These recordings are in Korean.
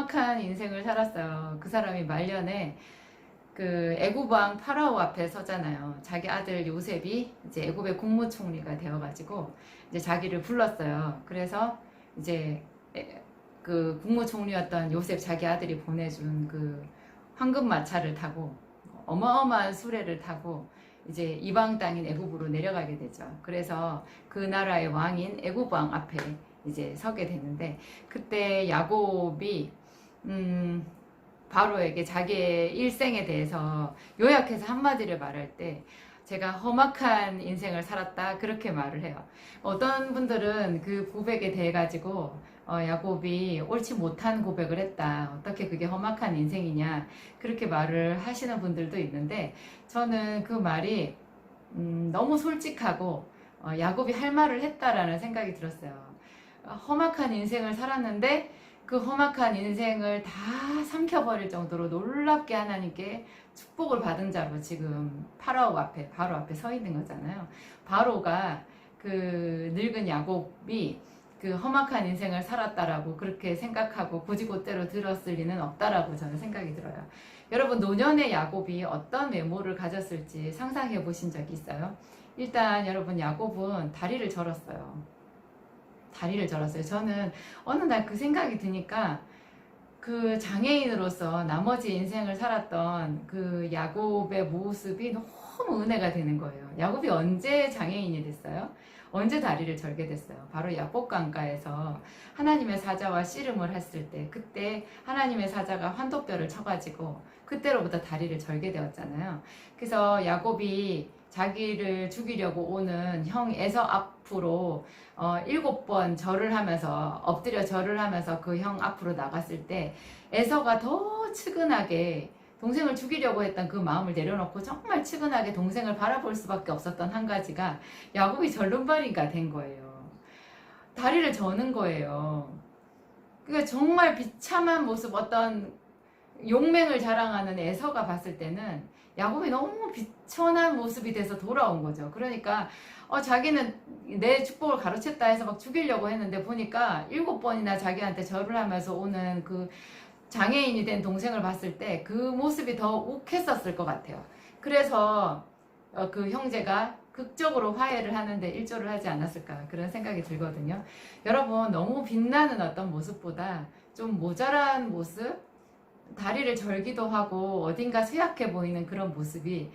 험악한 인생을 살았어요. 그 사람이 말년에 그 애굽왕 파라오 앞에 서잖아요. 자기 아들 요셉이 이제 애굽의 국무총리가 되어가지고 이제 자기를 불렀어요. 그래서 이제 그 국무총리였던 요셉 자기 아들이 보내준 그 황금 마차를 타고 어마어마한 수레를 타고 이제 이방 땅인 애굽으로 내려가게 되죠. 그래서 그 나라의 왕인 애굽 왕 앞에 이제 서게 되는데, 그때 야곱이 바로에게 자기의 일생에 대해서 요약해서 한마디를 말할 때 제가 험악한 인생을 살았다 그렇게 말을 해요. 어떤 분들은 그 고백에 대해 가지고 야곱이 옳지 못한 고백을 했다, 어떻게 그게 험악한 인생이냐 그렇게 말을 하시는 분들도 있는데, 저는 그 말이 너무 솔직하고 야곱이 할 말을 했다라는 생각이 들었어요. 험악한 인생을 살았는데 그 험악한 인생을 다 삼켜버릴 정도로 놀랍게 하나님께 축복을 받은 자로 지금 파라오 앞에, 바로 앞에 서 있는 거잖아요. 바로가 그 늙은 야곱이 그 험악한 인생을 살았다라고 그렇게 생각하고 고지고대로 들었을 리는 없다라고 저는 생각이 들어요. 여러분, 노년의 야곱이 어떤 외모를 가졌을지 상상해 보신 적이 있어요? 일단 여러분, 야곱은 다리를 절었어요. 다리를 절었어요. 저는 어느 날 그 생각이 드니까 그 장애인으로서 나머지 인생을 살았던 그 야곱의 모습이 너무 은혜가 되는 거예요. 야곱이 언제 장애인이 됐어요? 언제 다리를 절게 됐어요? 바로 야복강가에서 하나님의 사자와 씨름을 했을 때, 그때 하나님의 사자가 환도뼈를 쳐가지고 그때로부터 다리를 절게 되었잖아요. 그래서 야곱이 자기를 죽이려고 오는 형 에서 앞으로 7번 절을 하면서, 엎드려 절을 하면서 그 형 앞으로 나갔을 때 에서가 더 측은하게 동생을 죽이려고 했던 그 마음을 내려놓고 정말 측은하게 동생을 바라볼 수밖에 없었던 한 가지가 야곱이 절름발이가 된 거예요. 다리를 저는 거예요. 그러니까 정말 비참한 모습, 어떤 용맹을 자랑하는 에서가 봤을 때는 야곱이 너무 비천한 모습이 돼서 돌아온 거죠. 그러니까 자기는 내 축복을 가로챘다 해서 막 죽이려고 했는데, 보니까 7번이나 자기한테 절을 하면서 오는 그 장애인이 된 동생을 봤을 때 그 모습이 더 욱했었을 것 같아요. 그래서 그 형제가 극적으로 화해를 하는데 일조를 하지 않았을까 그런 생각이 들거든요. 여러분, 너무 빛나는 어떤 모습보다 좀 모자란 모습, 다리를 절기도 하고 어딘가 쇠약해 보이는 그런 모습이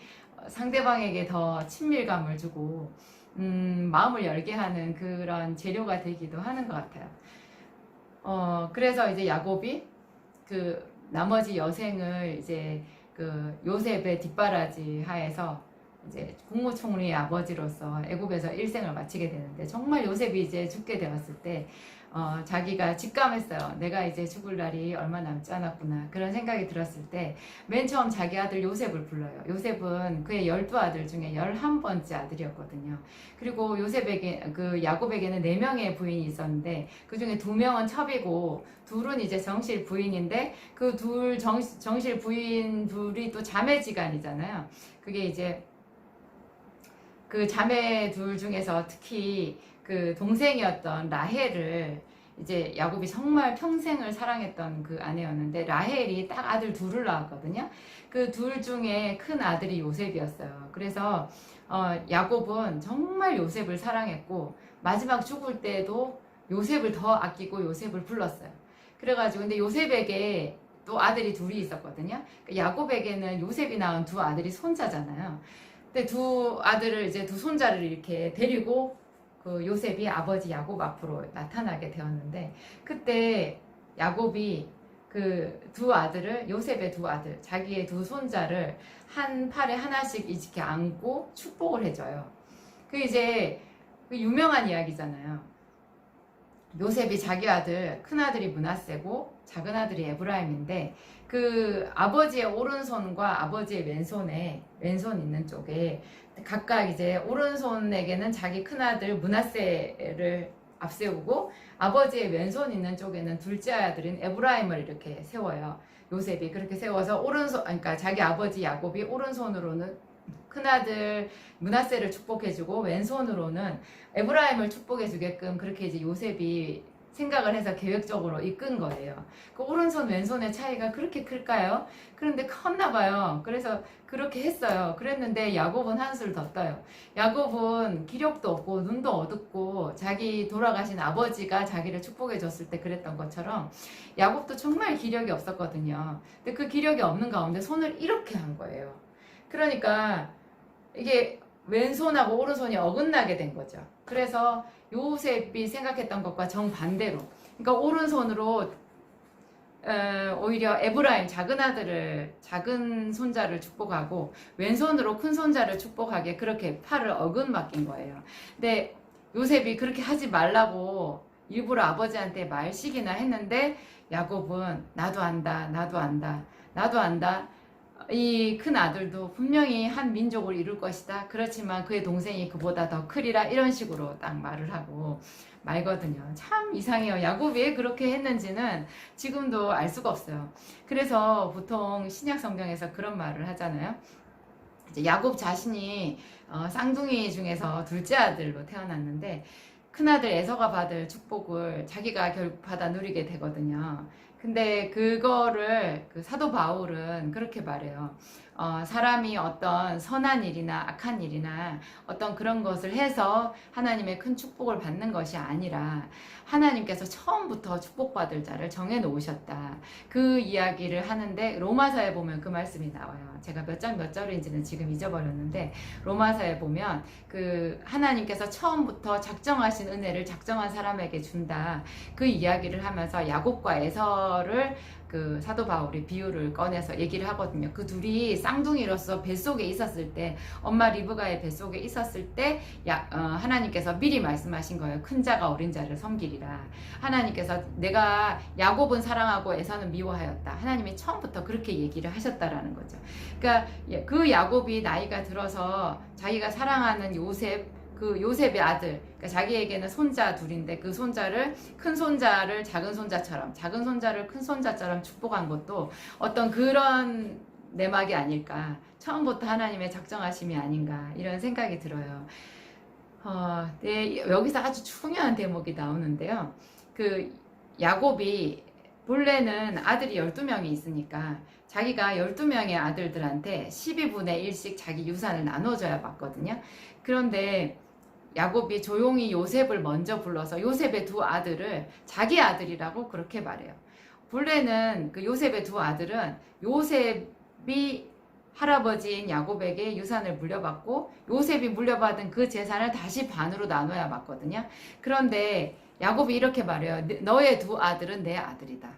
상대방에게 더 친밀감을 주고 마음을 열게 하는 그런 재료가 되기도 하는 것 같아요. 그래서 이제 야곱이 그 나머지 여생을 이제 그 요셉의 뒷바라지 하에서 이제 국무총리의 아버지로서 애굽에서 일생을 마치게 되는데, 정말 요셉이 이제 죽게 되었을 때 자기가 직감했어요. 내가 이제 죽을 날이 얼마 남지 않았구나 그런 생각이 들었을 때 맨 처음 자기 아들 요셉을 불러요. 요셉은 그의 12아들 중에 11번째 아들이었거든요. 그리고 그 야곱에게는 4명의 부인이 있었는데 그 중에 2명은 첩이고 둘은 이제 정실 부인인데, 그 정실 부인 둘이 또 자매지간이잖아요. 그게 이제 그 자매 둘 중에서 특히 그 동생이었던 라헬을 이제 야곱이 정말 평생을 사랑했던 그 아내였는데, 라헬이 딱 아들 둘을 낳았거든요. 그 둘 중에 큰 아들이 요셉이었어요. 그래서 야곱은 정말 요셉을 사랑했고 마지막 죽을 때도 요셉을 더 아끼고 요셉을 불렀어요. 그래가지고 근데 요셉에게 또 아들이 둘이 있었거든요. 야곱에게는 요셉이 낳은 2 아들이 손자잖아요. 근데 2 아들을, 이제 2 손자를 이렇게 데리고 그 요셉이 아버지 야곱 앞으로 나타나게 되었는데, 그때 야곱이 그 2 아들을, 요셉의 2 아들, 자기의 2 손자를 한 팔에 하나씩 이렇게 안고 축복을 해줘요. 그 이제 그 유명한 이야기잖아요. 요셉이 자기 아들, 큰 아들이 므낫세고 작은 아들이 에브라임인데, 그 아버지의 오른손과 아버지의 왼손 있는 쪽에 각각 이제 오른손에게는 자기 큰 아들 므낫세를 앞세우고 아버지의 왼손 있는 쪽에는 둘째 아들인 에브라임을 이렇게 세워요. 요셉이 그렇게 세워서 그러니까 자기 아버지 야곱이 오른손으로는 큰아들 므낫세를 축복해주고 왼손으로는 에브라임을 축복해주게끔 그렇게 이제 요셉이 생각을 해서 계획적으로 이끈 거예요. 그 오른손 왼손의 차이가 그렇게 클까요? 그런데 컸나 봐요. 그래서 그렇게 했어요. 그랬는데 야곱은 한술 더 떠요. 야곱은 기력도 없고 눈도 어둡고 자기 돌아가신 아버지가 자기를 축복해 줬을 때 그랬던 것처럼 야곱도 정말 기력이 없었거든요. 근데 그 기력이 없는 가운데 손을 이렇게 한 거예요. 그러니까 이게 왼손하고 오른손이 어긋나게 된 거죠. 그래서 요셉이 생각했던 것과 정반대로, 그러니까 오른손으로 오히려 에브라임 작은 손자를 축복하고 왼손으로 큰 손자를 축복하게 그렇게 팔을 어긋맞긴 거예요. 근데 요셉이 그렇게 하지 말라고 일부러 아버지한테 말시기나 했는데 야곱은 나도 안다, 나도 안다, 나도 안다. 이 큰 아들도 분명히 한 민족을 이룰 것이다. 그렇지만 그의 동생이 그보다 더 크리라. 이런 식으로 딱 말을 하고 말거든요. 참 이상해요. 야곱이 왜 그렇게 했는지는 지금도 알 수가 없어요. 그래서 보통 신약 성경에서 그런 말을 하잖아요. 이제 야곱 자신이 쌍둥이 중에서 둘째 아들로 태어났는데 큰아들 에서가 받을 축복을 자기가 결국 받아 누리게 되거든요. 근데 그거를 그 사도 바울은 그렇게 말해요. 사람이 어떤 선한 일이나 악한 일이나 어떤 그런 것을 해서 하나님의 큰 축복을 받는 것이 아니라 하나님께서 처음부터 축복받을 자를 정해 놓으셨다. 그 이야기를 하는데 로마서에 보면 그 말씀이 나와요. 제가 몇 장 몇 절인지는 지금 잊어버렸는데 로마서에 보면 그 하나님께서 처음부터 작정하신 은혜를 작정한 사람에게 준다. 그 이야기를 하면서 야곱과 에서를 그 사도 바울이 비유를 꺼내서 얘기를 하거든요. 그 둘이 쌍둥이로서 뱃속에 있었을 때, 엄마 리브가의 뱃속에 있었을 때 하나님께서 미리 말씀하신 거예요. 큰 자가 어린 자를 섬기리라. 하나님께서 내가 야곱은 사랑하고 에서는 미워하였다. 하나님이 처음부터 그렇게 얘기를 하셨다라는 거죠. 그러니까 그 야곱이 나이가 들어서 자기가 사랑하는 그 요셉의 아들, 그러니까 자기에게는 손자 둘인데 그 손자를 큰 손자를 작은 손자처럼, 작은 손자를 큰 손자처럼 축복한 것도 어떤 그런 내막이 아닐까. 처음부터 하나님의 작정하심이 아닌가 이런 생각이 들어요. 네, 여기서 아주 중요한 대목이 나오는데요. 그 야곱이 본래는 아들이 12명이 있으니까 자기가 12명의 아들들한테 12분의 1씩 자기 유산을 나눠줘야 맞거든요. 그런데 야곱이 조용히 요셉을 먼저 불러서 요셉의 두 아들을 자기 아들이라고 그렇게 말해요. 본래는 그 요셉의 두 아들은 요셉이 할아버지인 야곱에게 유산을 물려받고 요셉이 물려받은 그 재산을 다시 반으로 나눠야 맞거든요. 그런데 야곱이 이렇게 말해요. 너의 두 아들은 내 아들이다.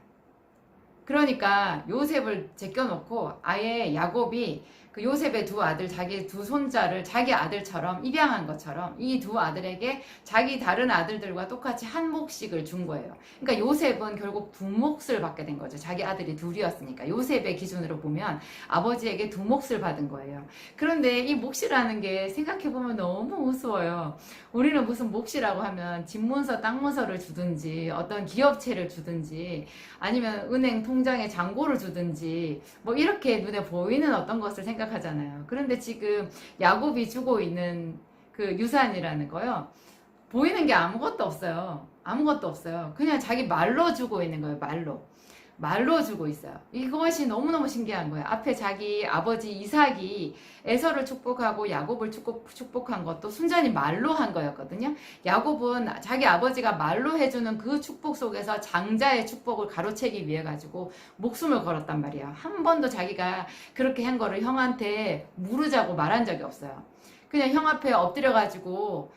그러니까 요셉을 제껴놓고 아예 야곱이 그 요셉의 두 아들, 자기 두 손자를 자기 아들처럼 입양한 것처럼 이 두 아들에게 자기 다른 아들들과 똑같이 한 몫씩을 준 거예요. 그러니까 요셉은 결국 두 몫을 받게 된 거죠. 자기 아들이 둘이었으니까. 요셉의 기준으로 보면 아버지에게 두 몫을 받은 거예요. 그런데 이 몫이라는 게 생각해보면 너무 우스워요. 우리는 무슨 몫이라고 하면 집문서, 땅문서를 주든지 어떤 기업체를 주든지 아니면 은행 통장에 잔고를 주든지 뭐 이렇게 눈에 보이는 어떤 것을 생각하잖아요. 그런데 지금 야곱이 주고 있는 그 유산이라는 거요. 보이는 게 아무것도 없어요. 아무것도 없어요. 그냥 자기 말로 주고 있는 거예요. 말로 주고 있어요. 이것이 너무너무 신기한 거예요. 앞에 자기 아버지 이삭이 에서를 축복하고 야곱을 축복한 것도 순전히 말로 한 거였거든요. 야곱은 자기 아버지가 말로 해주는 그 축복 속에서 장자의 축복을 가로채기 위해 가지고 목숨을 걸었단 말이에요. 한 번도 자기가 그렇게 한 거를 형한테 물으자고 말한 적이 없어요. 그냥 형 앞에 엎드려 가지고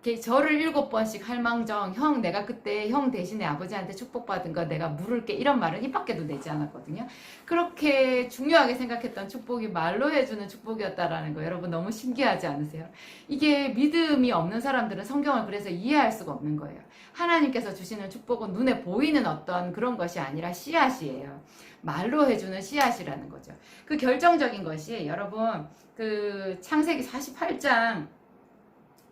절을 7번씩 할 망정 형 내가 그때 형 대신에 아버지한테 축복받은 거 내가 물을게 이런 말은 입 밖에도 내지 않았거든요. 그렇게 중요하게 생각했던 축복이 말로 해주는 축복이었다라는 거 여러분 너무 신기하지 않으세요? 이게 믿음이 없는 사람들은 성경을 그래서 이해할 수가 없는 거예요. 하나님께서 주시는 축복은 눈에 보이는 어떤 그런 것이 아니라 씨앗이에요. 말로 해주는 씨앗이라는 거죠. 그 결정적인 것이 여러분 그 창세기 48장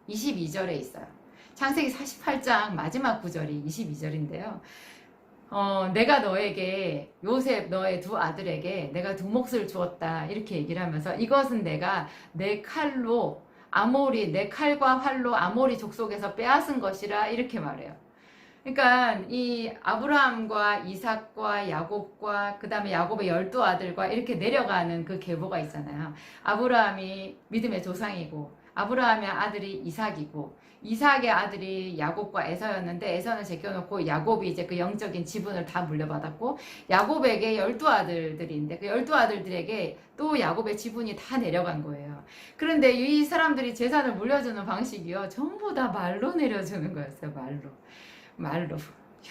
22절에 있어요. 창세기 48장 마지막 구절이 22절인데요. 내가 너에게 요셉 너의 두 아들에게 내가 두 몫을 주었다 이렇게 얘기를 하면서 이것은 내가 내 칼과 활로 아모리 족속에서 빼앗은 것이라 이렇게 말해요. 그러니까 이 아브라함과 이삭과 야곱과 그 다음에 야곱의 12아들과 이렇게 내려가는 그 계보가 있잖아요. 아브라함이 믿음의 조상이고 아브라함의 아들이 이삭이고 이삭의 아들이 야곱과 에서였는데 에서는 제껴놓고 야곱이 이제 그 영적인 지분을 다 물려받았고 야곱에게 12아들들인데 그 12아들들에게 또 야곱의 지분이 다 내려간 거예요. 그런데 이 사람들이 재산을 물려주는 방식이요. 전부 다 말로 내려주는 거였어요. 말로.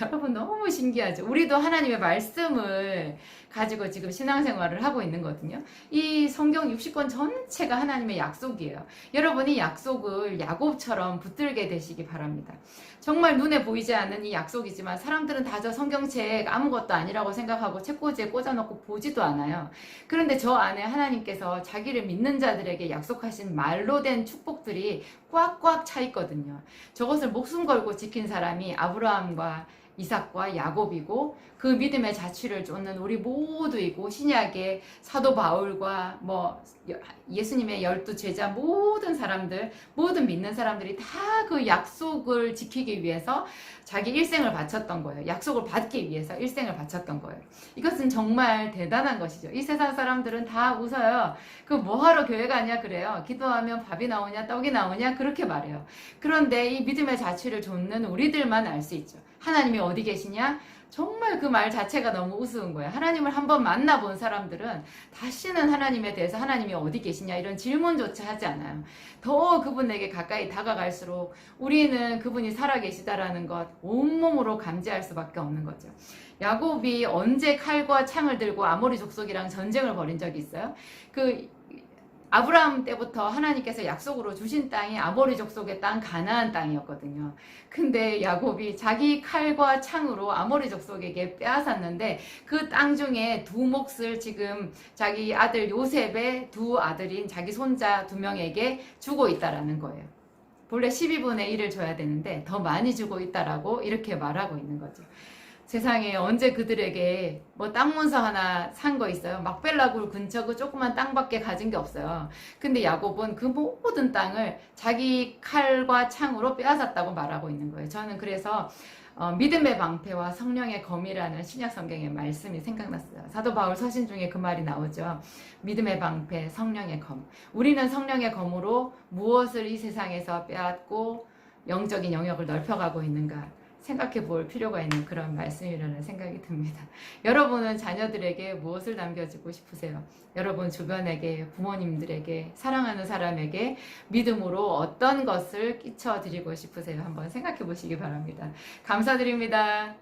여러분 너무 신기하죠. 우리도 하나님의 말씀을 가지고 지금 신앙생활을 하고 있는 거거든요. 이 성경 60권 전체가 하나님의 약속이에요. 여러분이 약속을 야곱처럼 붙들게 되시기 바랍니다. 정말 눈에 보이지 않는 이 약속이지만 사람들은 다 저 성경책 아무것도 아니라고 생각하고 책꽂이에 꽂아놓고 보지도 않아요. 그런데 저 안에 하나님께서 자기를 믿는 자들에게 약속하신 말로 된 축복들이 꽉꽉 차 있거든요. 저것을 목숨 걸고 지킨 사람이 아브라함과 이삭과 야곱이고 그 믿음의 자취를 쫓는 우리 모두이고 신약의 사도 바울과 뭐 예수님의 12제자 모든 사람들 모든 믿는 사람들이 다 그 약속을 지키기 위해서 자기 일생을 바쳤던 거예요. 약속을 받기 위해서 일생을 바쳤던 거예요. 이것은 정말 대단한 것이죠. 이 세상 사람들은 다 웃어요. 그 뭐하러 교회 가냐 그래요. 기도하면 밥이 나오냐 떡이 나오냐 그렇게 말해요. 그런데 이 믿음의 자취를 좇는 우리들만 알 수 있죠. 하나님이 어디 계시냐? 정말 그 말 자체가 너무 우스운 거예요. 하나님을 한번 만나본 사람들은 다시는 하나님에 대해서 하나님이 어디 계시냐 이런 질문조차 하지 않아요. 더 그분에게 가까이 다가갈수록 우리는 그분이 살아계시다라는 것 온몸으로 감지할 수밖에 없는 거죠. 야곱이 언제 칼과 창을 들고 아모리 족속이랑 전쟁을 벌인 적이 있어요? 아브라함 때부터 하나님께서 약속으로 주신 땅이 아모리 족속의 땅 가나안 땅이었거든요. 근데 야곱이 자기 칼과 창으로 아모리 족속에게 빼앗았는데 그 땅 중에 두 몫을 지금 자기 아들 요셉의 두 아들인 자기 손자 2명에게 주고 있다라는 거예요. 본래 12분의 1을 줘야 되는데 더 많이 주고 있다라고 이렇게 말하고 있는 거죠. 세상에 언제 그들에게 뭐 땅 문서 하나 산 거 있어요? 막벨라굴 근처 그 조그만 땅밖에 가진 게 없어요. 근데 야곱은 그 모든 땅을 자기 칼과 창으로 빼앗았다고 말하고 있는 거예요. 저는 그래서 믿음의 방패와 성령의 검이라는 신약 성경의 말씀이 생각났어요. 사도 바울 서신 중에 그 말이 나오죠. 믿음의 방패, 성령의 검. 우리는 성령의 검으로 무엇을 이 세상에서 빼앗고 영적인 영역을 넓혀가고 있는가 생각해 볼 필요가 있는 그런 말씀이라는 생각이 듭니다. 여러분은 자녀들에게 무엇을 남겨주고 싶으세요? 여러분 주변에게, 부모님들에게, 사랑하는 사람에게 믿음으로 어떤 것을 끼쳐드리고 싶으세요? 한번 생각해 보시기 바랍니다. 감사드립니다.